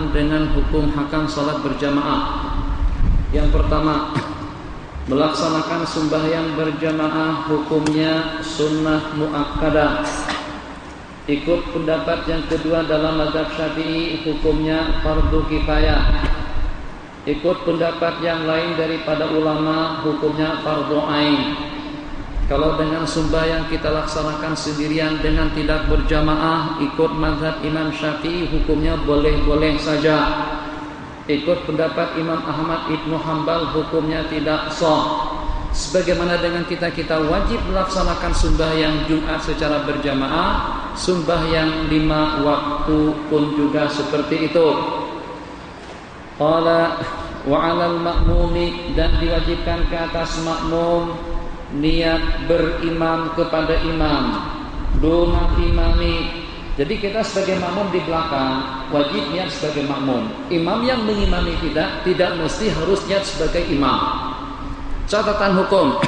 berkenaan dengan hukum hakam salat berjamaah. Yang pertama, melaksanakan sembahyang berjamaah hukumnya sunnah muakkadah. Ikut pendapat yang kedua dalam mazhab Syafi'i hukumnya fardu kifayah. Ikut pendapat yang lain daripada ulama hukumnya fardu ain. Kalau dengan sembahyang kita laksanakan sendirian dengan tidak berjamaah, ikut mazhab Imam Syafi'i hukumnya boleh-boleh saja. Ikut pendapat Imam Ahmad Ibnu Hanbal hukumnya tidak sah. Sebagaimana dengan kita wajib melaksanakan sembahyang Jumat secara berjamaah, sembahyang 5 waktu pun juga seperti itu. Qala wa 'alal ma'mumi, dan diwajibkan ke atas makmum niat berimam kepada imam duna imami. Jadi kita sebagai makmum di belakang wajib niat sebagai makmum. Imam yang mengimami kita tidak mesti harus niat sebagai imam. Catatan hukum,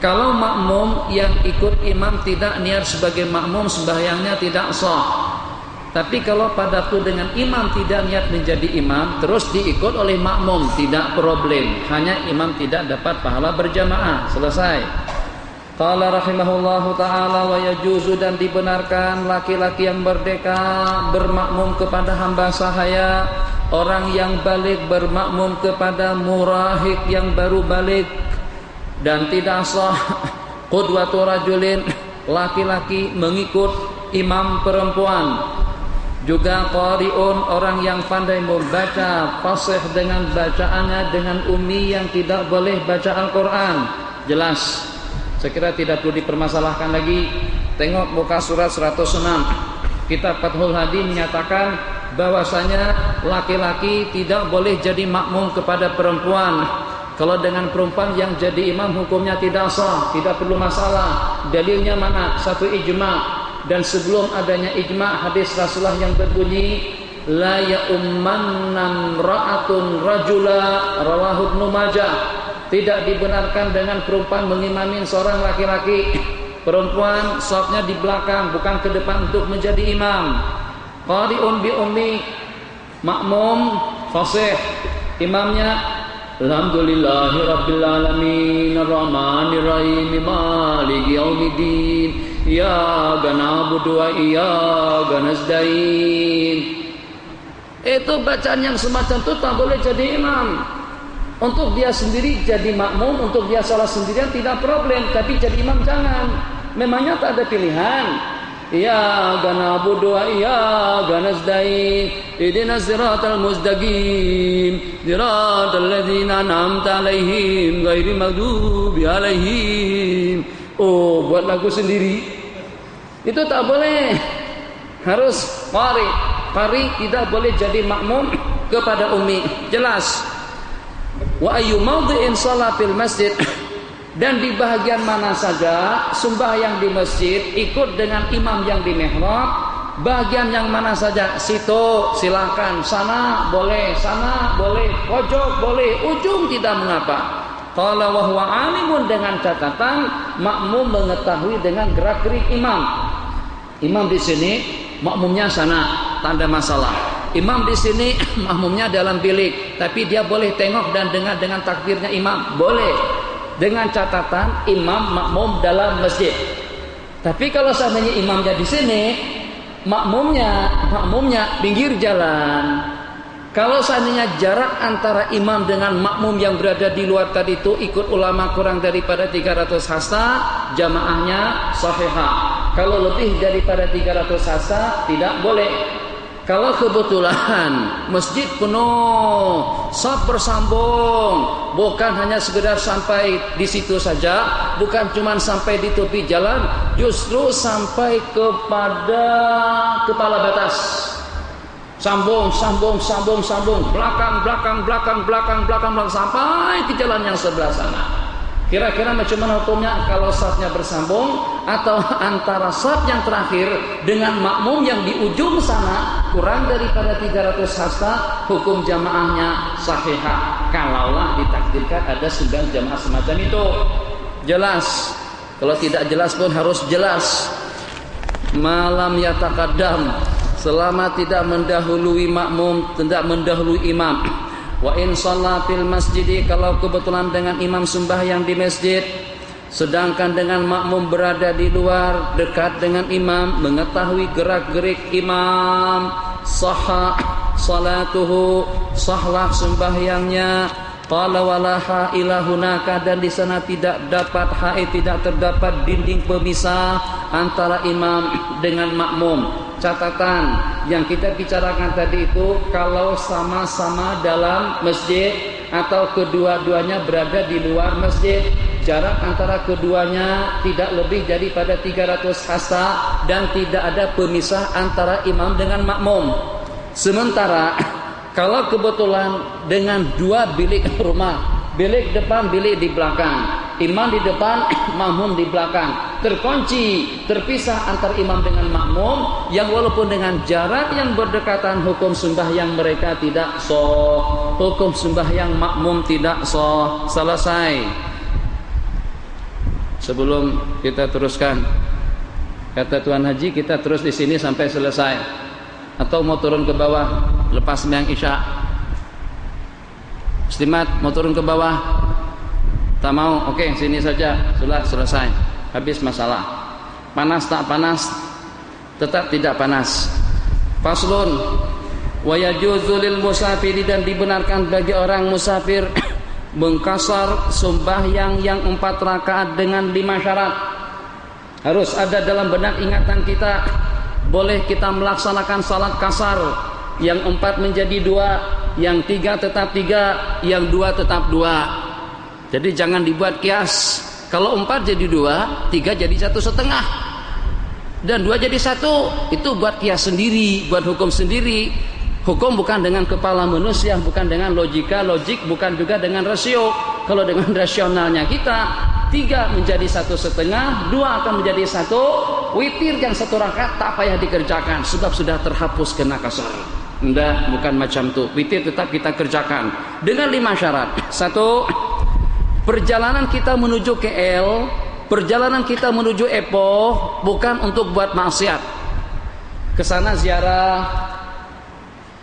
kalau makmum yang ikut imam tidak niat sebagai makmum, sembahyangnya tidak sah. Tapi kalau pada waktu dengan imam tidak niat menjadi imam, terus diikut oleh makmum, tidak problem. Hanya imam tidak dapat pahala berjamaah. Selesai. Qala rahimahullahu ta'ala wa yajuzu, dan dibenarkan laki-laki yang merdeka bermakmum kepada hamba sahaya, orang yang balik bermakmum kepada murahik yang baru balik, dan tidak sah qudwatu rajulin, laki-laki mengikut imam perempuan. Juga qari'un, orang yang pandai membaca, fasih dengan bacaannya, dengan ummi yang tidak boleh baca Al-Quran. Jelas, saya kira tidak perlu dipermasalahkan lagi. Tengok muka surat 106. Kitab Fathul Hadi menyatakan bahwasanya laki-laki tidak boleh jadi makmum kepada perempuan. Kalau dengan perempuan yang jadi imam hukumnya tidak sah, tidak perlu masalah. Dalilnya mana? Satu ijma'. Dan sebelum adanya ijma', hadis Rasulullah yang berbunyi la ya'ummanna ra'atun rajula, rawahu Ibnu Majah. Tidak dibenarkan dengan perempuan mengimamin seorang laki-laki. Perempuan shafnya di belakang, bukan ke depan untuk menjadi imam. Qari'un bi ummi, makmum fasih, imamnya alhamdulillahi rabbil alamin arrahmanir rahim maliki yaumiddin iyyaka na'budu wa iyyaka nasta'in. Itu bacaan yang semacam itu tak boleh jadi imam. Untuk dia sendiri jadi makmum, untuk dia salah sendirian tidak problem, tapi jadi imam jangan. Memangnya tak ada pilihan. Iyyaka na'budu wa iyyaka nasta'in ihdinas siratal mustaqim siratal ladzina an'amta 'alaihim ghairil maghdubi 'alaihim. Oh, buat lagu sendiri. Itu tak boleh. Harus qari. Qari tidak boleh jadi makmum kepada ummi. Jelas. Wa ayyu mawdhi'in shalatil masjid, dan di bahagian mana saja sembahyang di masjid ikut dengan imam yang di mihrab, bagian yang mana saja situ silakan, sana boleh, pojok boleh, ujung tidak mengapa. Qala wa huwa alimun, dengan catatan makmum mengetahui dengan gerak-gerik imam. Imam di sini, makmumnya sana, tak ada masalah. Imam di sini, makmumnya dalam bilik, tapi dia boleh tengok dan dengar dengan takbirnya imam, boleh. Dengan catatan imam makmum dalam masjid. Tapi kalau seandainya imamnya di sini, makmumnya pinggir jalan. Kalau seandainya jarak antara imam dengan makmum yang berada di luar tadi itu ikut ulama kurang daripada 300 hasta, jamaahnya sahihah. Kalau lebih daripada 300 hasta tidak boleh. Kalau kebetulan masjid penuh, shaf bersambung, bukan hanya sekedar sampai di situ saja, bukan cuma sampai di tepi jalan, justru sampai kepada kepala batas. Sambung, belakang sampai ke jalan yang sebelah sana. Kira-kira macam mana hukumnya kalau shafnya bersambung atau antara shaf yang terakhir dengan makmum yang di ujung sana kurang daripada 300 hasta, hukum jamaahnya sahihah. Kalaulah ditakdirkan ada 9 jamaah semacam itu. Jelas. Kalau tidak jelas pun harus jelas. Malam yataqaddam. selama tidak mendahului makmum, tidak mendahului imam. Wa in shalla fil masjid, kalau kebetulan dengan imam sembahyang di masjid, sedangkan dengan makmum berada di luar dekat dengan imam, mengetahui gerak-gerik imam, sahha salatuhu, sahlah sembahyangnya. Qala wala haila hunaka, dan di sana tidak dapat haid, tidak terdapat dinding pemisah antara imam dengan makmum. Catatan yang kita bicarakan tadi itu kalau sama-sama dalam masjid atau kedua-duanya berada di luar masjid, jarak antara keduanya tidak lebih daripada 300 hasta dan tidak ada pemisah antara imam dengan makmum. Sementara kalau kebetulan dengan dua bilik rumah, bilik depan, bilik di belakang, imam di depan, makmum di belakang, terkunci, terpisah antar imam dengan makmum, yang walaupun dengan jarak yang berdekatan, hukum sembahyang mereka tidak sah, hukum sembahyang makmum tidak sah. Selesai. Sebelum kita teruskan, kata Tuan Haji, kita terus di sini sampai selesai, atau mau turun ke bawah lepas sembahyang isya? Muslimat mau turun ke bawah? Tak mau? Oke, sini saja, sudah selesai, habis masalah. Panas tak panas? Tetap tidak panas. Faslun wa yajuzu lil musafiri, dan dibenarkan bagi orang musafir mengkasar sembahyang yang 4 rakaat dengan 5 syarat. Harus ada dalam benak ingatan kita. Boleh kita melaksanakan salat kasar, yang 4 menjadi 2, yang 3 tetap 3, yang 2 tetap 2. Jadi jangan dibuat kias. Kalau 4 jadi 2, 3 jadi 1,5, dan 2 jadi 1. Itu buat kias sendiri, buat hukum sendiri. Hukum bukan dengan kepala manusia, bukan dengan logik, bukan juga dengan rasio. Kalau dengan rasionalnya kita, 3 menjadi 1,5, 2 akan menjadi 1. Witir yang 1 rakaat tak payah dikerjakan, sebab sudah terhapus kena kasar. Enggak, bukan macam itu. Witir tetap kita kerjakan dengan 5 syarat. 1, perjalanan kita menuju KL, perjalanan kita menuju Epoh bukan untuk buat maksiat. Kesana ziarah,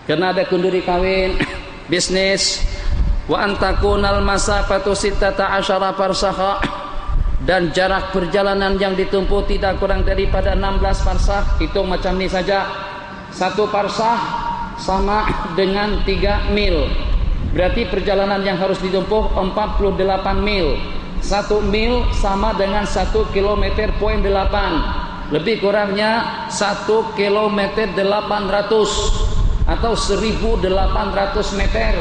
karena ada kenduri kawin, bisnis. Wa antakunal masafatu 16 farsakha, dan jarak perjalanan yang ditempuh tidak kurang daripada 16 farsakh. Hitung macam ini saja. 1 farsakh sama dengan 3 mil. Berarti perjalanan yang harus ditempuh 48 mil. 1 mil sama dengan 1 km poin 8. Lebih kurangnya 1 km 800 atau 1800 meter.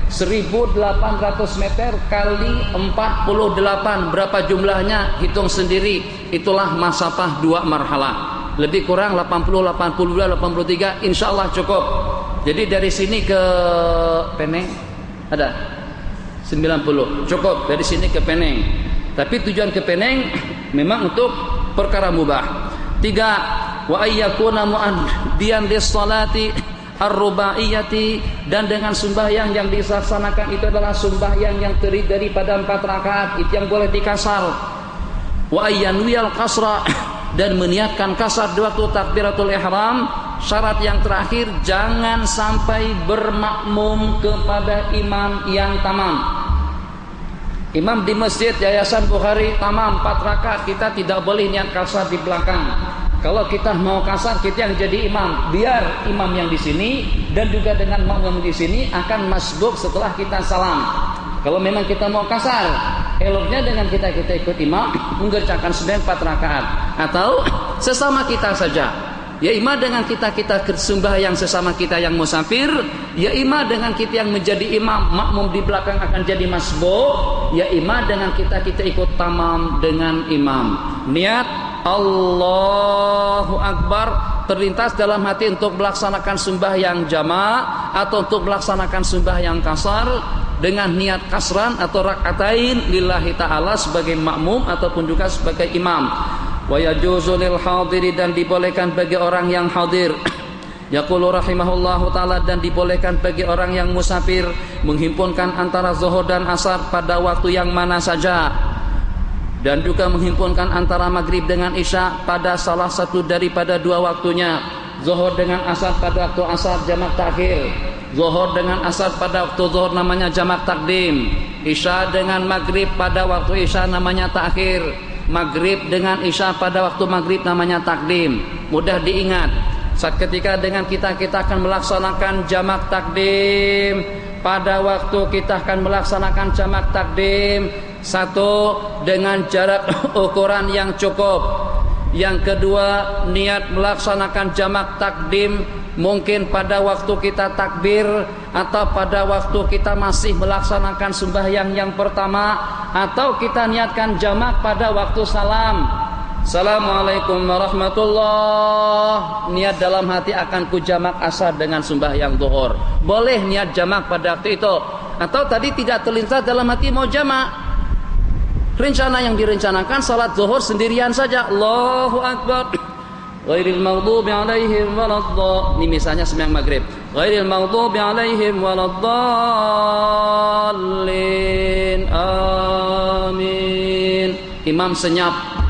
1800 meter kali 48, berapa jumlahnya? Hitung sendiri. Itulah masafah 2 marhalah. Lebih kurang 80, 82, 83, insya Allah cukup. Jadi dari sini ke Peneng ada 90, cukup dari sini ke Peneng. Tapi tujuan ke Peneng memang untuk perkara mubah. 3, wa ayyakuna muaddiyan lis-salati ar-rubaiyati, dan dengan sembahyang yang dilaksanakan itu adalah sembahyang yang terdiri daripada 4 rakaat, itu yang boleh dikasar. Wa ayyanwiyal kasra, dan meniatkan kasar di waktu takbiratul ihram. Syarat yang terakhir, jangan sampai bermakmum kepada imam yang tamam. Imam di masjid Yayasan Bukhari tamam 4 rakaat, kita tidak boleh niat kasar di belakang. Kalau kita mau kasar, kita yang jadi imam. Biar imam yang di sini dan juga dengan makmum di sini akan masbuk setelah kita salam. Kalau memang kita mau kasar, eloknya dengan kita ikut imam mengerjakan 4 rakaat, atau sesama kita saja. Ya imam dengan kita sembahyang sesama kita yang musafir. Ya imam dengan kita yang menjadi imam, makmum di belakang akan jadi masbuk. Ya imam dengan kita ikut tamam dengan imam. Niat Allahu Akbar terlintas dalam hati untuk melaksanakan sembahyang jamaah atau untuk melaksanakan sembahyang kasar dengan niat kasran atau rakaatain lillahi ta'ala sebagai makmum ataupun juga sebagai imam. Wa yajuzu lil hadiri, dan dibolehkan bagi orang yang hadir. Yaqulu rahimahullahu ta'ala, dan dibolehkan bagi orang yang musafir menghimpunkan antara zuhur dan asar pada waktu yang mana saja, dan juga menghimpunkan antara maghrib dengan isya pada salah satu daripada 2 waktunya. Zuhur dengan asar pada waktu asar jamak takhir. Zuhur dengan asar pada waktu zuhur namanya jamak takdim. Isya dengan maghrib pada waktu isya namanya takhir. Maghrib dengan isya pada waktu maghrib namanya takdim. Mudah diingat. Saat ketika dengan kita akan melaksanakan jamak takdim. Pada waktu kita akan melaksanakan jamak takdim, satu, dengan jarak ukuran yang cukup. Yang kedua, niat melaksanakan jamak takdim mungkin pada waktu kita takbir atau pada waktu kita masih melaksanakan sembahyang yang pertama, atau kita niatkan jamak pada waktu salam. Assalamualaikum warahmatullah. Niat dalam hati akan ku jamak asar dengan sembahyang zuhur. Boleh niat jamak pada waktu itu. Atau tadi tidak terlintas dalam hati mau jamak. Rencana yang direncanakan salat zuhur sendirian saja. Allahu Akbar. Ghairil maghdubi alaihim waladdallin. Ini misalnya sembahyang maghrib. Ghairil maghdubi alaihim waladdallin. Amin. Imam senyap.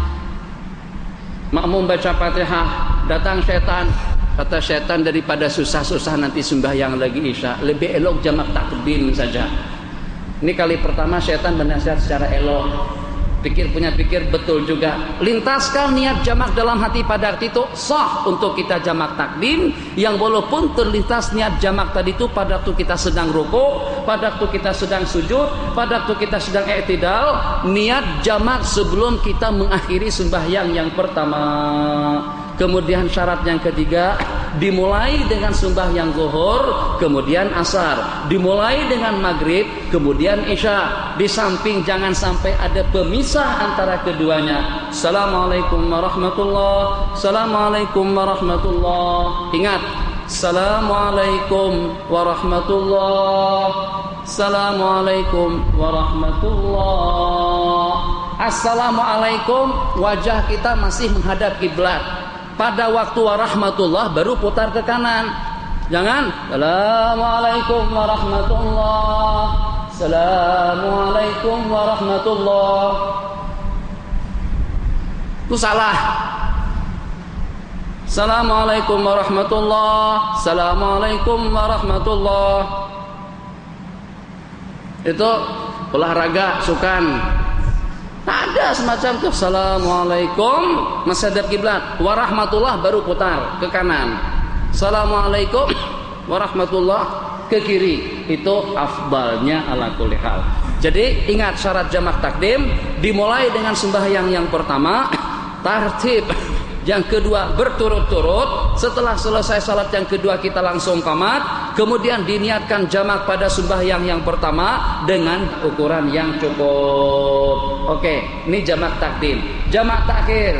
Makmum baca Fatihah, datang setan. Kata setan, daripada susah-susah nanti sembahyang lagi isya, lebih elok jamak takdim saja. Ini kali pertama setan menasihat secara elok. Pikir betul juga. Lintaskan niat jamak dalam hati pada waktu itu sah untuk kita jamak takdim. Yang walaupun terlintas niat jamak tadi itu pada waktu kita sedang rukuk, pada waktu kita sedang sujud, pada waktu kita sedang i'tidal, niat jamak sebelum kita mengakhiri sembahyang yang pertama. Kemudian syarat yang ketiga, dimulai dengan sembahyang zuhur, kemudian asar. Dimulai dengan maghrib, kemudian isya. Di samping jangan sampai ada pemisah antara keduanya. Assalamualaikum warahmatullahi. Assalamualaikum warahmatullahi. Ingat, Assalamualaikum warahmatullahi. Assalamualaikum warahmatullahi. Assalamualaikum, wajah kita masih menghadap kiblat. Pada waktu warahmatullah baru putar ke kanan. Jangan Assalamualaikum warahmatullah. Assalamualaikum warahmatullah. Itu salah. Assalamualaikum warahmatullah. Assalamualaikum warahmatullah. Itu olahraga sukan. Ada semacam itu. Assalamualaikum masih hadap kiblat, warahmatullah baru putar ke kanan. Assalamualaikum warahmatullah ke kiri. Itu afdalnya ala kulli hal. Jadi ingat syarat jamak takdim, dimulai dengan sembahyang yang pertama, tartib. Yang kedua berturut-turut. Setelah selesai salat yang kedua kita langsung qamat. Kemudian diniatkan jamak pada sembahyang yang pertama dengan ukuran yang cukup. Oke, ini jamak takdim. Jamak takhir,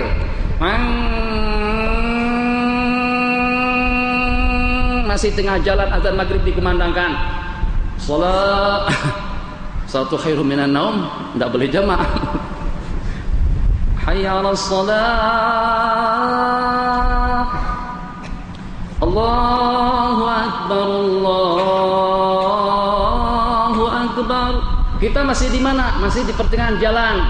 masih tengah jalan azan maghrib dikumandangkan. Salatu khairum minan naum, tidak boleh jamak. Hayya 'alas shalah. Allahu akbar, Allahu akbar. Kita masih di mana? Masih di pertengahan jalan.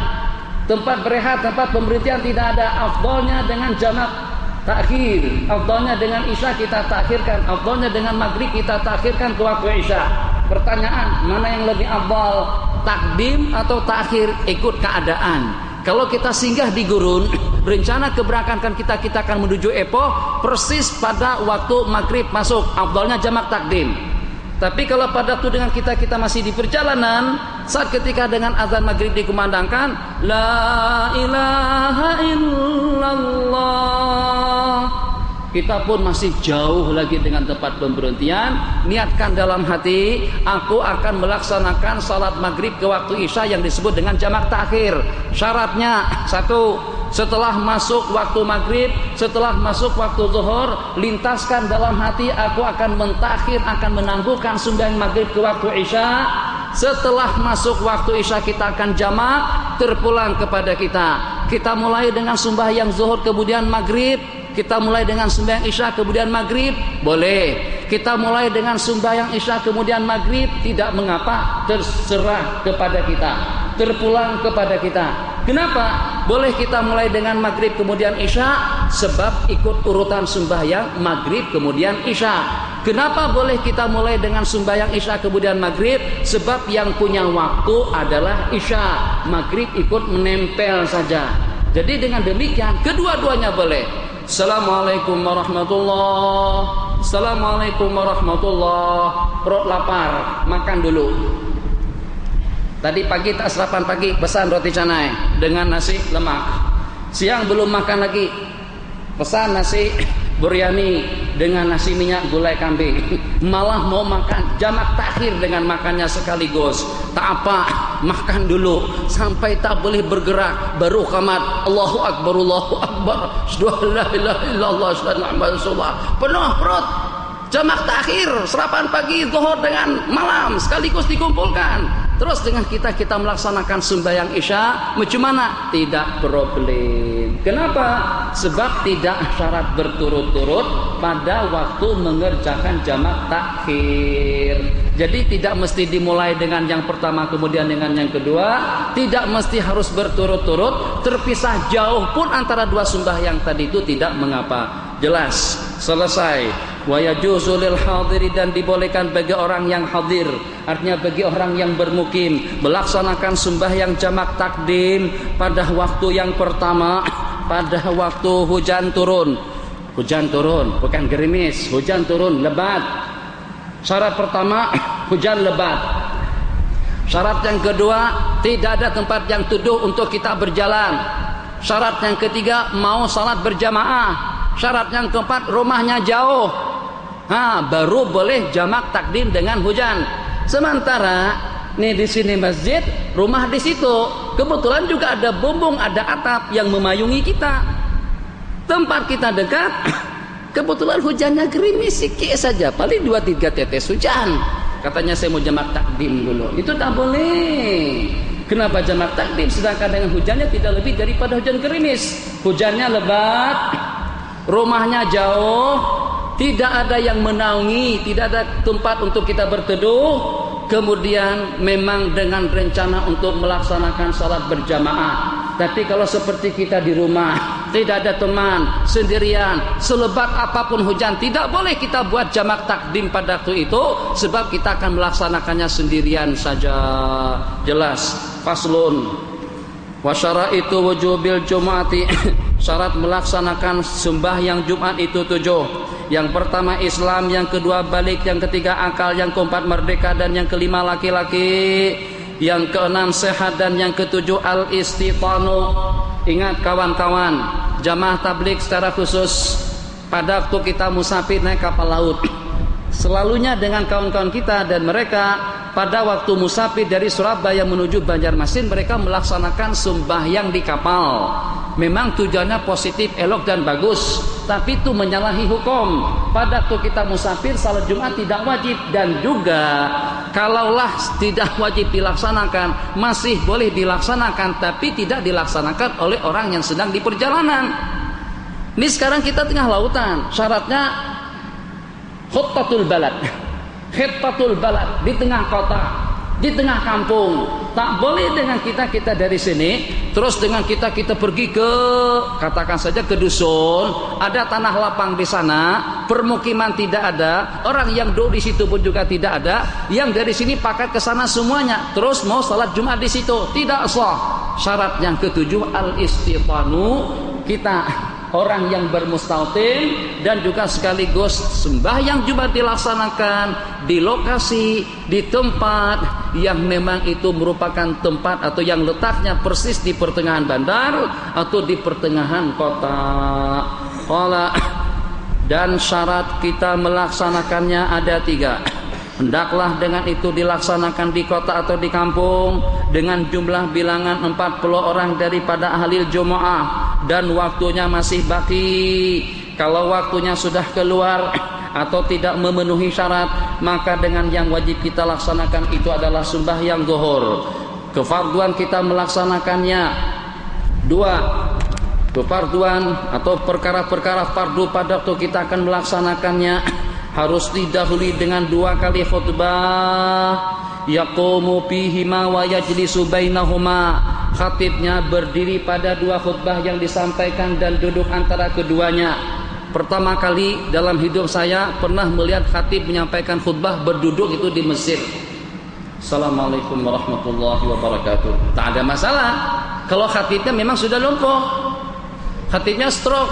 Tempat berehat, tempat pemberhentian tidak ada. Afdalnya dengan jamak takhir. Afdalnya dengan isya kita takhirkan. Afdalnya dengan maghrib kita takhirkan ke waktu isya. Pertanyaan, mana yang lebih afdal? Takdim atau takhir? Ikut keadaan. Kalau kita singgah di gurun, rencana keberangkatan kita akan menuju Epoh persis pada waktu maghrib masuk. Afdalnya jamak takdim. Tapi kalau pada waktu dengan kita masih di perjalanan, saat ketika dengan azan maghrib dikumandangkan, la ilaha illallah, kita pun masih jauh lagi dengan tempat pemberhentian. Niatkan dalam hati, aku akan melaksanakan salat maghrib ke waktu isya yang disebut dengan jamak takhir. Syaratnya satu, setelah masuk waktu maghrib, setelah masuk waktu zuhur, lintaskan dalam hati, aku akan mentakhir, akan menangguhkan sembahyang maghrib ke waktu isya. Setelah masuk waktu isya kita akan jamak, terpulang kepada kita. Kita mulai dengan sembahyang zuhur kemudian maghrib. Kita mulai dengan sembahyang isya kemudian maghrib, boleh. Kita mulai dengan sembahyang isya kemudian maghrib, tidak mengapa, terserah kepada kita. Terpulang kepada kita. Kenapa? Boleh kita mulai dengan maghrib kemudian isya? Sebab ikut urutan sembahyang maghrib kemudian isya. Kenapa boleh kita mulai dengan sembahyang isya kemudian maghrib? Sebab yang punya waktu adalah isya. Maghrib ikut menempel saja. Jadi dengan demikian kedua-duanya boleh. Assalamualaikum warahmatullahi. Assalamualaikum warahmatullahi. Perut lapar, makan dulu. Tadi pagi tak sarapan pagi, pesan roti canai dengan nasi lemak. Siang belum makan lagi, pesan nasi biryani dengan nasi minyak gulai kambing. Malah mau makan jamak takhir dengan makannya sekaligus. Tak apa, makan dulu sampai tak boleh bergerak, baru qamat Allahu akbar Allahu akbar. Asyhadu an la ilaha illallah asyhadu anna muhammadar rasulullah. Penuh perut. Jamak takhir, sarapan pagi, zuhur dengan malam sekaligus dikumpulkan. Terus dengan kita melaksanakan sembahyang isya, macam mana? Tidak problem. Kenapa? Sebab tidak syarat berturut-turut pada waktu mengerjakan jamak takhir. Jadi tidak mesti dimulai dengan yang pertama kemudian dengan yang kedua, tidak mesti harus berturut-turut, terpisah jauh pun antara dua sembahyang tadi itu tidak mengapa. Jelas, selesai. Wa yajuzu lil hadiri, dan dibolehkan bagi orang yang hadir, artinya bagi orang yang bermukim, melaksanakan sembahyang jamak takdim pada waktu yang pertama, pada waktu hujan turun. Hujan turun, bukan gerimis, hujan turun lebat. Syarat pertama hujan lebat. Syarat yang kedua, tidak ada tempat yang teduh untuk kita berjalan. Syarat yang ketiga, mau salat berjamaah. Syarat yang keempat, rumahnya jauh. Baru boleh jamak takdim dengan hujan. Sementara nih di sini masjid, rumah di situ, kebetulan juga ada bumbung, ada atap yang memayungi kita. Tempat kita dekat, kebetulan hujannya gerimis sikit saja, paling 2-3 tetes hujan. Katanya saya mau jamak takdim dulu. Itu tak boleh. Kenapa jamak takdim? Sedangkan dengan hujannya tidak lebih daripada hujan gerimis. Hujannya lebat, rumahnya jauh, tidak ada yang menaungi, tidak ada tempat untuk kita berteduh. Kemudian memang dengan rencana untuk melaksanakan salat berjamaah. Tapi kalau seperti kita di rumah, tidak ada teman, sendirian, selebat apapun hujan, tidak boleh kita buat jamak takdim pada waktu itu, sebab kita akan melaksanakannya sendirian saja. Jelas. Faslun. Wa syaraitu wujubil jumu'ati. Syarat melaksanakan sembahyang Jumat itu 7. Yang pertama Islam, yang kedua balik, yang ketiga akal, yang keempat merdeka, dan yang kelima laki-laki, yang keenam sehat, dan yang ketujuh al-istitanu. Ingat kawan-kawan, jamaah tabligh secara khusus pada waktu kita musafir naik kapal laut, selalunya dengan kawan-kawan kita, dan mereka pada waktu musafir dari Surabaya menuju Banjarmasin, mereka melaksanakan sembahyang di kapal. Memang tujuannya positif, elok dan bagus, tapi itu menyalahi hukum. Pada waktu kita musafir, salat Jumat tidak wajib, dan juga kalaulah tidak wajib dilaksanakan, masih boleh dilaksanakan, tapi tidak dilaksanakan oleh orang yang sedang di perjalanan. Ini sekarang kita tengah lautan, syaratnya khittatul balad. Khittatul balad, di tengah kota, di tengah kampung. Tak boleh dengan kita dari sini terus dengan kita pergi ke, katakan saja ke dusun, ada tanah lapang di sana, permukiman tidak ada, orang yang duduk di situ pun juga tidak ada, yang dari sini pakat ke sana semuanya, terus mau salat Jumat di situ, tidak sah. Syarat yang ketujuh al-istitanu, kita orang yang bermustautin, dan juga sekaligus sembahyang Jumat dilaksanakan di lokasi, di tempat yang memang itu merupakan tempat atau yang letaknya persis di pertengahan bandar atau di pertengahan kota. Dan syarat kita melaksanakannya ada 3. Hendaklah dengan itu dilaksanakan di kota atau di kampung dengan jumlah bilangan 40 orang daripada ahli jamaah, dan waktunya masih baki. Kalau waktunya sudah keluar atau tidak memenuhi syarat, maka dengan yang wajib kita laksanakan itu adalah sembahyang zuhur. Kefarduan kita melaksanakannya 2. Kefarduan atau perkara-perkara fardu pada waktu kita akan melaksanakannya harus didahului dengan 2 kali khutbah. Yaqumu fihima wa yajlisu bainahuma. Khatibnya berdiri pada 2 khutbah yang disampaikan dan duduk antara keduanya. Pertama kali dalam hidup saya pernah melihat khatib menyampaikan khutbah berduduk itu di Mesir. Assalamualaikum warahmatullahi wabarakatuh. Tak ada masalah kalau khatibnya memang sudah lumpuh, khatibnya stroke,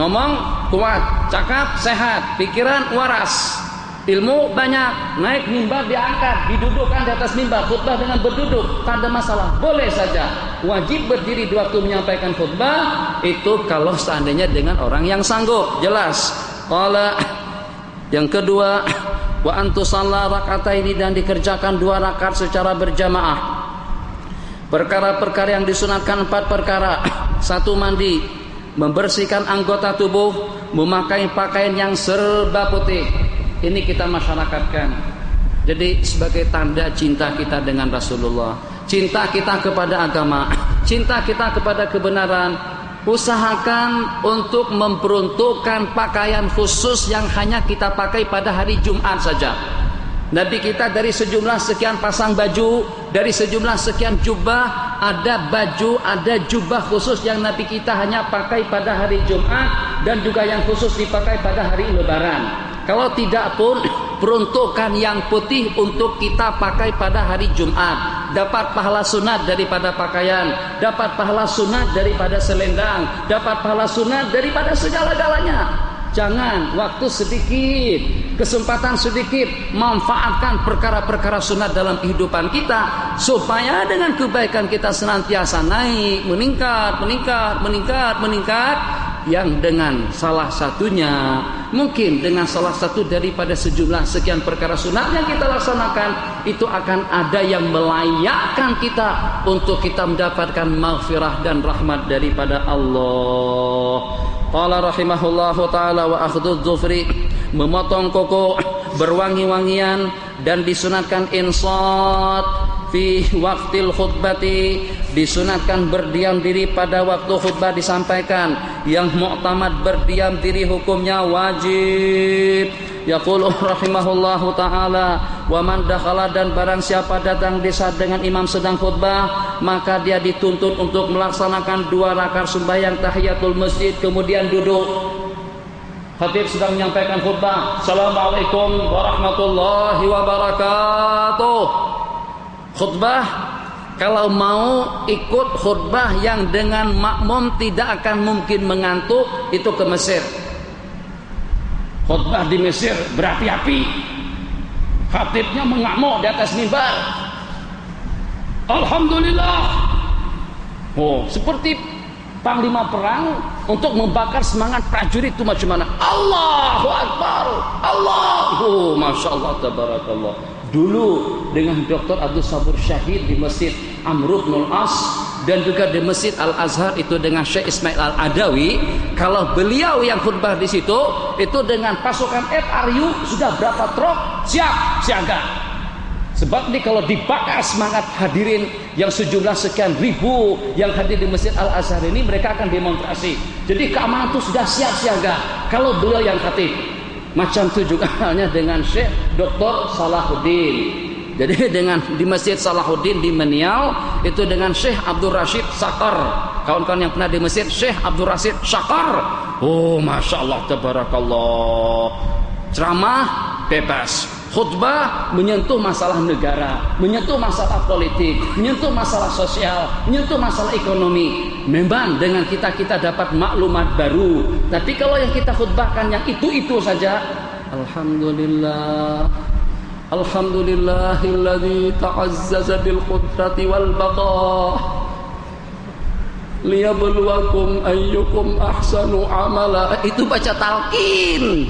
ngomong kuat, cakap sehat, pikiran waras, ilmu banyak, naik mimbar diangkat, didudukkan di atas mimbar, khutbah dengan berduduk, tak ada masalah, boleh saja. Wajib berdiri di waktu menyampaikan khutbah itu kalau seandainya dengan orang yang sanggup, jelas. Qala, yang kedua, wa antusalla rakataini, dan dikerjakan 2 rakaat secara berjamaah. Perkara-perkara yang disunatkan 4 perkara. 1, mandi, membersihkan anggota tubuh, memakai pakaian yang serba putih. Ini kita masyarakatkan. Jadi sebagai tanda cinta kita dengan Rasulullah, cinta kita kepada agama, cinta kita kepada kebenaran, usahakan untuk memperuntukkan pakaian khusus yang hanya kita pakai pada hari Jumat saja. Nabi kita dari sejumlah sekian pasang baju, dari sejumlah sekian jubah, ada baju, ada jubah khusus yang Nabi kita hanya pakai pada hari Jumat, dan juga yang khusus dipakai pada hari Lebaran. Kalau tidak pun peruntukan yang putih untuk kita pakai pada hari Jumat. Dapat pahala sunat daripada pakaian, dapat pahala sunat daripada selendang, dapat pahala sunat daripada segala-galanya. Jangan waktu sedikit, kesempatan sedikit, manfaatkan perkara-perkara sunat dalam kehidupan kita, supaya dengan kebaikan kita senantiasa naik, meningkat, yang dengan salah satunya, mungkin dengan salah satu daripada sejumlah sekian perkara sunat yang kita laksanakan, itu akan ada yang melayakkan kita untuk kita mendapatkan maghfirah dan rahmat daripada Allah. Qala rahimahullahu ta'ala wa akhdudz zufri, memotong koko berwangi-wangian, dan disunatkan insat fi waqtil khutbati, disunatkan berdiam diri pada waktu khutbah disampaikan. Yang mu'tamad berdiam diri hukumnya wajib. Yaqulu rahimahullahu ta'ala, wa man dakhala, dan barang siapa datang di saat dengan imam sedang khutbah, maka dia dituntut untuk melaksanakan 2 rakaat sembahyang tahiyatul masjid, kemudian duduk. Khatib sedang menyampaikan khutbah, Assalamualaikum warahmatullahi wabarakatuh. Khutbah, kalau mau ikut khutbah yang dengan makmum tidak akan mungkin mengantuk, itu ke Mesir. Khutbah di Mesir berapi-api, khatibnya mengamuk di atas mimbar, Alhamdulillah. Oh, seperti panglima perang untuk membakar semangat prajurit itu macam mana? Allahu Akbar, Allahu, Masya Allah, tabarakallah. Dulu dengan Dr. Abdul Sabur Syahid di Masjid Amr bin As, dan juga di Masjid Al-Azhar itu dengan Syekh Ismail Al-Adawi, kalau beliau yang khutbah di situ, itu dengan pasukan FRU sudah berapa truk siap siaga. Sebab ini kalau dibakar semangat hadirin yang sejumlah sekian ribu yang hadir di Masjid Al-Azhar ini, mereka akan demonstrasi. Jadi keamanan itu sudah siap siaga kalau beliau yang khatib. Macam itu juga halnya dengan Syekh Dr. Salahuddin. Jadi dengan di Masjid Salahuddin di Meniau itu dengan Syekh Abdul Rashid Shakar. Kawan-kawan yang pernah di Mesir, Syekh Abdul Rashid Shakar. Oh, Masya Allah, tabarakallah. Ceramah bebas, khutbah menyentuh masalah negara, menyentuh masalah politik, menyentuh masalah sosial, menyentuh masalah ekonomi. Memang dengan kita dapat maklumat baru. Tapi kalau yang kita khutbahkan yang itu saja, alhamdulillah, alhamdulillahilladzi ta'azzaza bil qudrati wal baqa liyabluwakum ayyukum ahsanu amala. Itu baca talqin.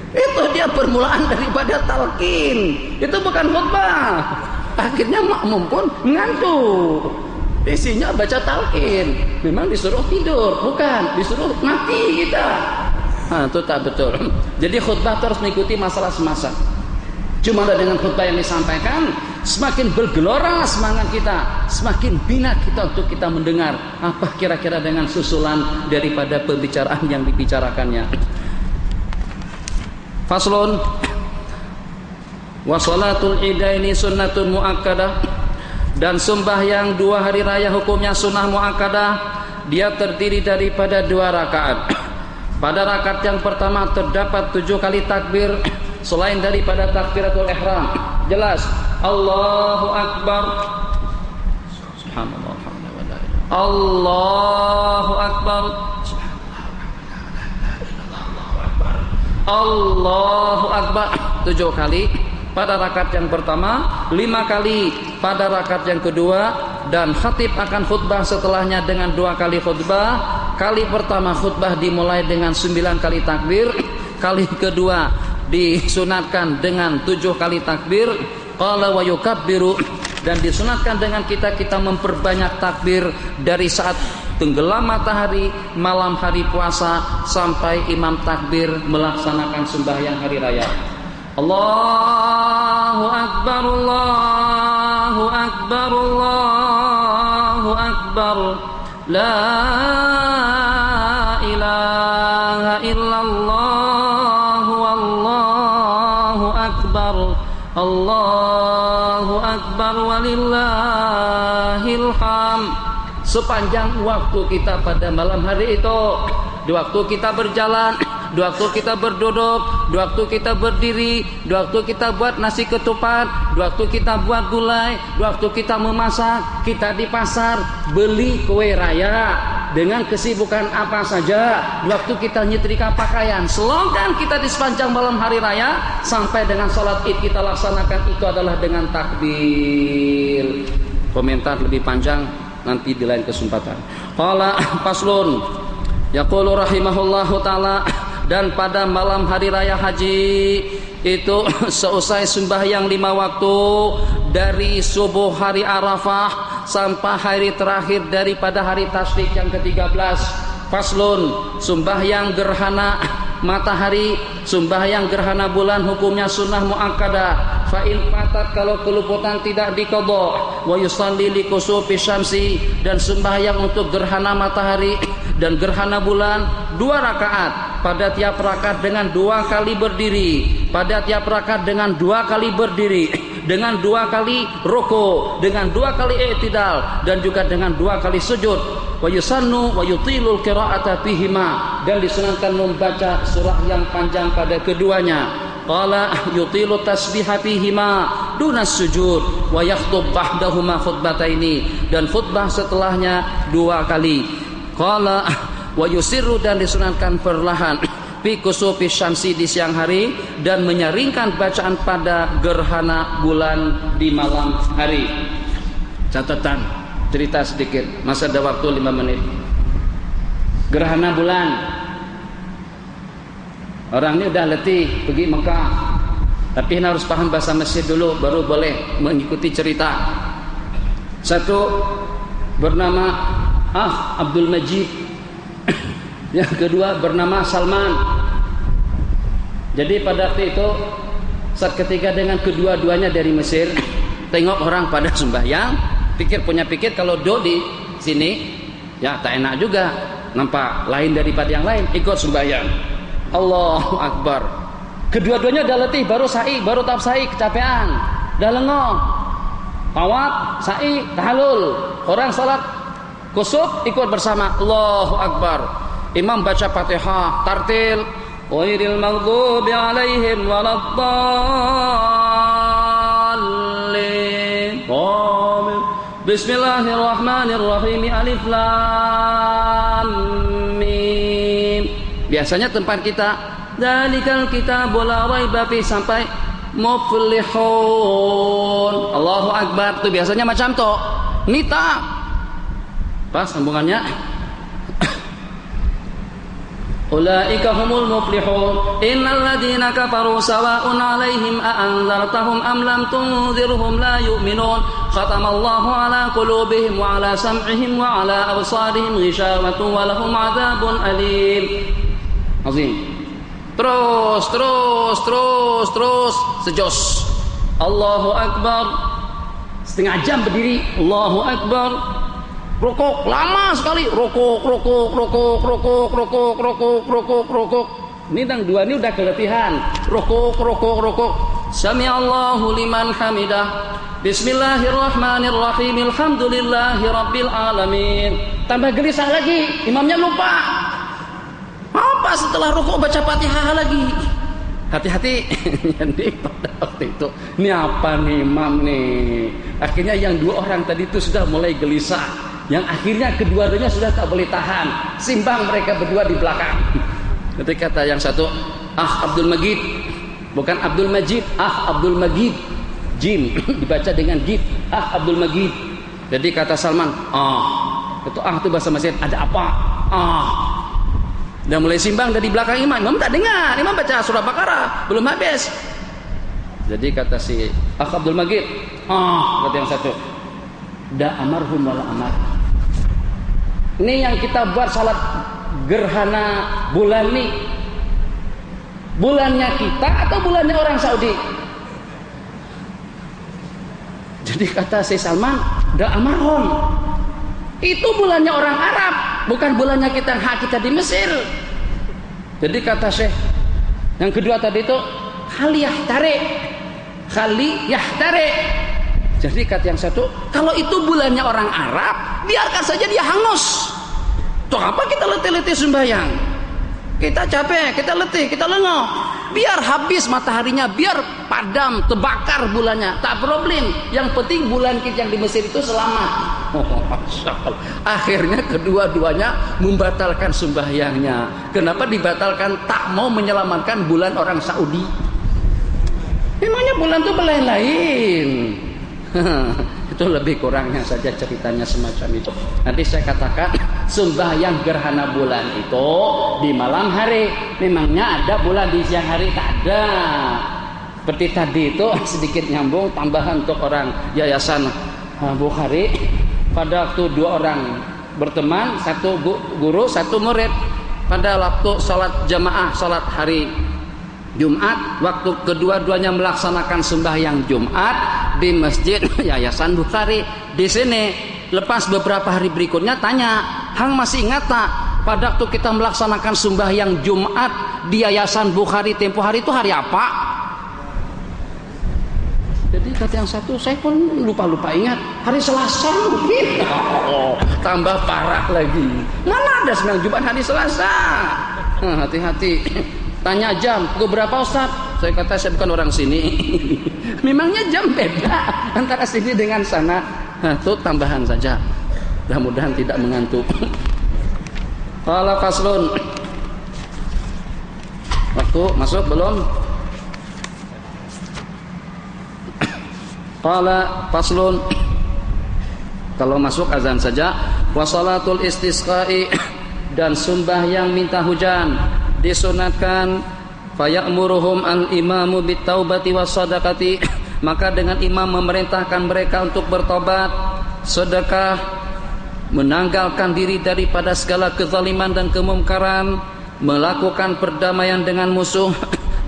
Itu dia permulaan daripada talqin. Itu bukan khutbah. Akhirnya makmum pun ngantuk. Isinya baca talqin. Memang disuruh tidur, bukan disuruh mati kita. Itu tak betul. Jadi khutbah terus mengikuti masalah semasa. Cuma dengan khutbah yang disampaikan, semakin bergelora semangat kita, semakin bina kita untuk kita mendengar apa kira-kira dengan susulan daripada pembicaraan yang dibicarakannya. Faslun wa salatul idaini sunnatun muakkadah, dan sembahyang 2 hari raya hukumnya sunnah muakkadah. Dia terdiri daripada 2 rakaat. Pada rakaat yang pertama terdapat 7 kali takbir selain daripada takbiratul ihram. Jelas, Allahu Akbar, subhanallah, Allahu Akbar, Allahu Akbar 7 kali pada rakaat yang pertama, 5 kali pada rakaat yang kedua, dan khatib akan khutbah setelahnya dengan 2 kali khutbah. Kali pertama khutbah dimulai dengan 9 kali takbir, kali kedua disunatkan dengan 7 kali takbir. Qala wa yukabbiru, dan disunatkan dengan kita memperbanyak takbir dari saat tenggelam matahari malam hari puasa sampai imam takbir melaksanakan sembahyang hari raya. Allahu Akbar, Allahu Akbar, Allahu Akbar, la ilaha illallah, wallahu akbar, Allahu Akbar, walillahil hamd. Sepanjang waktu kita pada malam hari itu, di waktu kita berjalan, di waktu kita berduduk, di waktu kita berdiri, di waktu kita buat nasi ketupat, di waktu kita buat gulai, di waktu kita memasak, kita di pasar beli kue raya dengan kesibukan apa saja, di waktu kita nyetrika pakaian, slogan kita di sepanjang malam hari raya sampai dengan sholat id kita laksanakan itu adalah dengan takbir. Komentar lebih panjang nanti di lain kesempatan. Qala faslun, yaqulu rahimahullahu taala, dan pada malam hari raya haji itu seusai sembahyang 5 waktu dari subuh hari Arafah sampai hari terakhir daripada hari tasyrik yang ke-13. Faslun, sembahyang gerhana matahari, sembahyang gerhana bulan hukumnya sunnah muakkadah. Fa in fatat, kalau keluputan tidak diqadha, wa yusalli li kusufi syamsi, dan sembahyang untuk gerhana matahari dan gerhana bulan 2 rakaat, pada tiap rakaat dengan 2 kali berdiri, pada tiap rakaat dengan 2 kali berdiri, dengan 2 kali ruku, dengan 2 kali i'tidal, dan juga dengan 2 kali sujud. Wa yusannu wa yutilul qira'ata fihima, dan disunahkan membaca surah yang panjang pada keduanya. Qala yutilu tasbiha fihima dunas sujud wa yakhtub ba'dahuma khutbataini, dan khutbah setelahnya 2 kali. Qala wa yusirru, dan disunahkan perlahan fi kusufi syamsi di siang hari, dan menyaringkan bacaan pada gerhana bulan di malam hari. Catatan, cerita sedikit, masa ada waktu 5 menit. Gerhana bulan, orang ini udah letih pergi Mekah, tapi harus paham bahasa Mesir dulu baru boleh mengikuti cerita. Satu bernama Abdul Majid, yang kedua bernama Salman. Jadi pada waktu itu saat ketiga dengan kedua-duanya dari Mesir, tengok orang pada sembahyang, pikir kalau do di sini ya tak enak juga, nampak lain daripada yang lain, ikut sembahyang. Allahu Akbar. Kedua-duanya dah letih, baru sa'i, baru tahap sa'i, kecapean, dah lengah, tawaf, sa'i, tahallul. Orang salat kusuf ikut bersama, Allahu Akbar. Imam baca Fatihah tartil, ghairil maghdubi alaihim waladdallin. Bismillahirrahmanirrahim. Alif lam mim. Biasanya tempat kita dzalikal kitabul la raiba fi sampai muflihun. Allahu Akbar. Itu biasanya macam tu. Nita. Pas sambungannya. Ulaika humul muflihun. Innal ladzina kafaru sawa'un 'alaihim a anzartahum am lam tunzirhum la yu'minun. Khatamallahu 'ala qulubihim wa 'ala sam'ihim wa 'ala absarihim ghishawatun wa lahum 'adzabun alim. Azim. Terus sejos. Allahu Akbar. Setengah jam berdiri. Allahu Akbar. Rokok lama sekali, rokok. Ini yang dua ini udah kelebihan. Rukuk. Sami'allahu liman hamidah. Bismillahirrahmanirrahim. Alhamdulillahirabbil alamin. Tambah gelisah lagi, imamnya lupa. Apa setelah rukuk baca Fatihah lagi? Hati-hati. Jadi pada waktu itu, ini apa nih imam nih? Akhirnya yang dua orang tadi itu sudah mulai gelisah. Yang akhirnya kedua-duanya sudah tak boleh tahan. Simbang mereka berdua di belakang. Jadi kata yang satu, Abdul Majid. Bukan Abdul Majid, Abdul Majid. Jim dibaca dengan gid. Abdul Majid. Jadi kata Salman, itu itu bahasa Mesir, ada apa? Dan mulai simbang dari belakang imam. Imam tak dengar, imam baca surah Baqarah belum habis. Jadi kata si Abdul Majid, kata yang satu, da amarhum wala amar. Ini yang kita buat salat gerhana bulan nih. Bulannya kita atau bulannya orang Saudi? Jadi kata si Salman, da amarhum. Itu bulannya orang Arab, bukan bulannya kita yang hak kita di Mesir. Jadi kata Syekh yang kedua tadi itu khali yahtare. Jadi kata yang satu, kalau itu bulannya orang Arab, biarkan saja dia hangus. Tuh apa kita letih-letih sembahyang? Kita capek, kita letih, kita lengah. Biar habis mataharinya, biar padam, terbakar bulannya, tak problem. Yang penting bulan kita yang di Mesir itu selamat. Akhirnya kedua-duanya membatalkan sembahyangnya. Kenapa dibatalkan? Tak mau menyelamatkan bulan orang Saudi. Memangnya bulan itu lain-lain. Itu lebih kurangnya saja ceritanya semacam itu. Nanti saya katakan sembahyang gerhana bulan itu di malam hari. Memangnya ada bulan di siang hari? Tak ada. Seperti tadi itu sedikit nyambung tambahan untuk orang Yayasan Bukhari. Pada waktu dua orang berteman, satu guru, satu murid. Pada waktu sholat jamaah, sholat hari Jumat, waktu kedua-duanya melaksanakan sembahyang Jumat di masjid Yayasan Bukhari. Di sini lepas beberapa hari berikutnya tanya, hang masih ingat tak pada waktu kita melaksanakan sembahyang Jumat di Yayasan Bukhari tempo hari itu hari apa? Jadi kata yang satu, saya pun lupa ingat, hari Selasa mungkin. Tambah parah lagi. Mana ada sembahyang Jumat hari Selasa? Hati-hati. Tanya jam, pukul berapa Ustaz? Saya kata saya bukan orang sini. Memangnya jam beda antara sini dengan sana. Itu tambahan saja. Mudah-mudahan tidak mengantuk. Qala faslun. Waktu masuk belum? Qala faslun. Kalau masuk azan saja. Wa salatul istisqa'i, dan sembahyang minta hujan disunatkan. Faya'muruhum al-imamu bitaubati wassadaqati, maka dengan imam memerintahkan mereka untuk bertobat, sedekah, menanggalkan diri daripada segala kezaliman dan kemungkaran, melakukan perdamaian dengan musuh,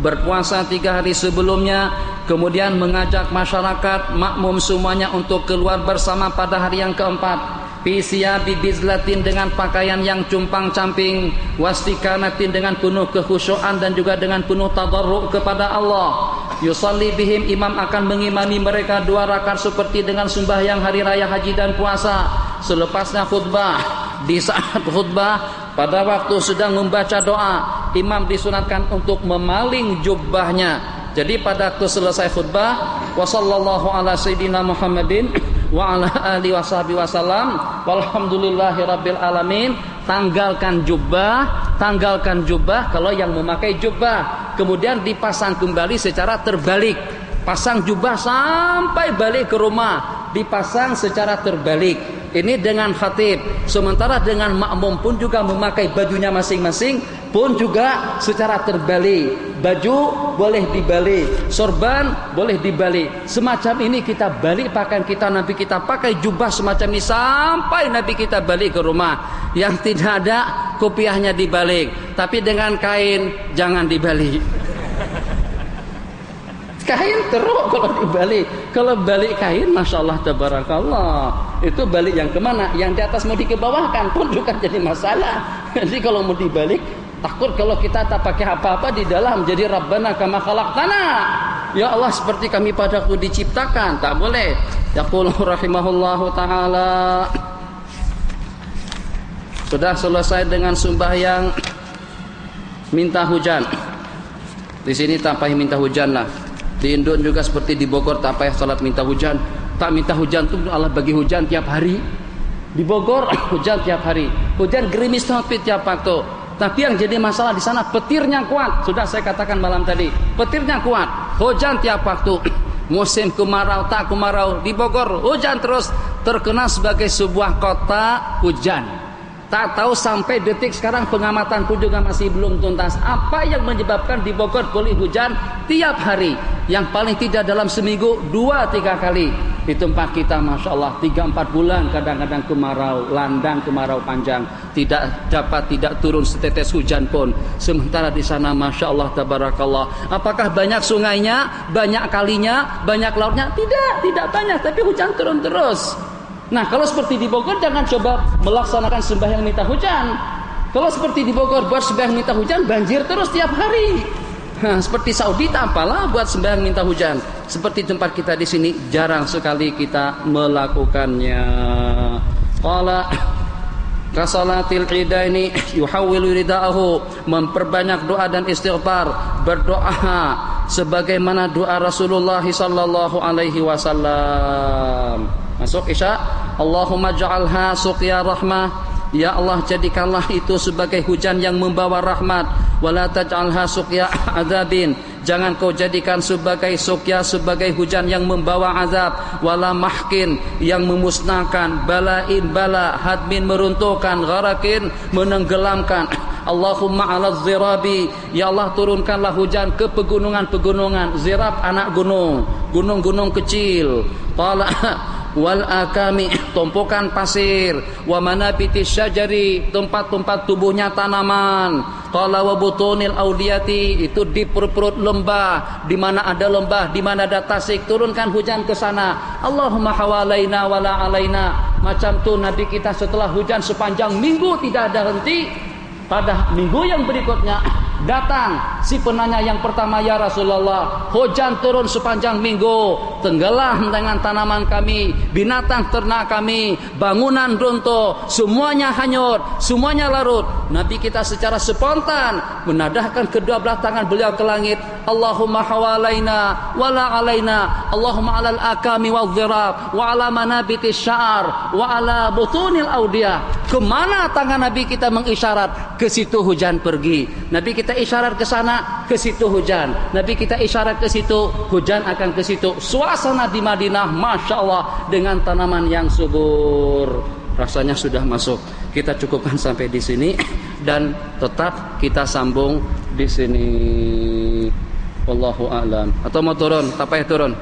berpuasa 3 hari sebelumnya, kemudian mengajak masyarakat makmum semuanya untuk keluar bersama pada hari yang keempat. Fisiyabi bizlatin, dengan pakaian yang cumpang-camping, wastikanatin, dengan penuh kekhusyuan dan juga dengan penuh tadarruk kepada Allah. Yusalli bihim, imam akan mengimami mereka 2 rakaat seperti dengan sembahyang hari raya haji dan puasa. Selepasnya khutbah, di saat khutbah pada waktu sedang membaca doa, imam disunatkan untuk memaling jubahnya. Jadi pada waktu selesai khutbah, wa sallallahu ala sayyidina Muhammadin wa ala alihi washabihi wasallam, walhamdulillahi rabbil alamin. Tanggalkan jubah kalau yang memakai jubah, kemudian dipasang kembali secara terbalik. Pasang jubah sampai balik ke rumah, dipasang secara terbalik. Ini dengan khatib. Sementara dengan makmum pun juga memakai bajunya masing-masing pun juga secara terbalik. Baju boleh dibalik, sorban boleh dibalik. Semacam ini kita balik pakaian kita, Nabi kita pakai jubah semacam ini sampai Nabi kita balik ke rumah. Yang tidak ada kopiahnya dibalik, tapi dengan kain jangan dibalik. Kain teruk kalau dibalik. Kalau balik kain, masya Allah tabarakallah, itu balik yang kemana? Yang di atas mau dikebawahkan pun juga jadi masalah. Jadi kalau mau dibalik, Takut kalau kita tak pakai apa-apa di dalam jadi Rabbana kama khalaqtana. Ya Allah seperti kami padaku diciptakan, tak boleh. Yaqul rahimahullahu taala. Sudah selesai dengan sembahyang minta hujan. Di sini tak payah minta hujan lah. Di Indo juga seperti di Bogor tak payah salat minta hujan. Tak minta hujan tuh Allah bagi hujan tiap hari. Di Bogor hujan tiap hari. Hujan gerimis tiap waktu. Tapi yang jadi masalah di sana petirnya kuat. Sudah saya katakan malam tadi, petirnya kuat. Hujan tiap waktu. Musim kemarau tak kemarau di Bogor hujan terus, terkenal sebagai sebuah kota hujan. Tak tahu sampai detik sekarang pengamatan pun juga masih belum tuntas. Apa yang menyebabkan di Bogor boleh hujan tiap hari? Yang paling tidak dalam seminggu 2-3 kali. Di tempat kita Masya Allah 3-4 bulan kadang-kadang kemarau, landang kemarau panjang. Tidak turun setetes hujan pun. Sementara di sana Masya Allah tabarakallah. Apakah banyak sungainya, banyak kalinya, banyak lautnya? Tidak banyak, tapi hujan turun terus. Nah kalau seperti di Bogor jangan coba melaksanakan sembahyang minta hujan. Kalau seperti di Bogor buat sembahyang minta hujan banjir terus tiap hari. Nah, seperti Saudi tak apalah buat sembahyang minta hujan. Seperti tempat kita di sini jarang sekali kita melakukannya. Qala kasalatil idaini yuhawwilu ridaahu, memperbanyak doa dan istighfar, berdoa sebagaimana doa Rasulullah sallallahu alaihi wasallam. Masuk Isya. Allahumma ja'alha suqya rahmah. Ya Allah jadikanlah itu sebagai hujan yang membawa rahmat. Wala taj'alha suqya adzabin. Jangan kau jadikan sebagai suqya, sebagai hujan yang membawa azab. Wala mahkin, yang memusnahkan. Balain bala, hadmin meruntuhkan. Gharakin, menenggelamkan. Allahumma ala zirabi. Ya Allah turunkanlah hujan ke pegunungan-pegunungan. Zirab anak gunung, gunung-gunung kecil. Tala wal akami, tumpukan pasir. Wa manabiti syajari, tempat-tempat tubuhnya tanaman. Qala wa butunil audiyati, itu di perut lembah, di mana ada lembah, di mana ada tasik, turunkan hujan ke sana. Allahumma hawalaina wala alaina. Macam tu Nabi kita setelah hujan sepanjang minggu tidak ada henti. Pada minggu yang berikutnya datang si penanya yang pertama, ya Rasulullah, hujan turun sepanjang minggu, tenggelam dengan tanaman kami, binatang ternak kami, bangunan runtuh, semuanya hanyut, semuanya larut. Nabi kita secara spontan menadahkan kedua belah tangan beliau ke langit. Allahumma hawalaina wala alaina. Allahumma alal akami wal dhirab wa ala manabiti sya'ar wa ala butunil audiyah. Kemana tangan Nabi kita mengisyarat, ke situ hujan pergi. Nabi kita isyarat ke sana, ke situ hujan. Nabi kita isyarat ke situ, hujan akan ke situ. Suasana di Madinah Masya Allah dengan tanaman yang subur. Rasanya sudah masuk. Kita cukupkan sampai di sini dan tetap kita sambung di sini. Wallahu a'lam. Atau mau turun? Tak payah turun.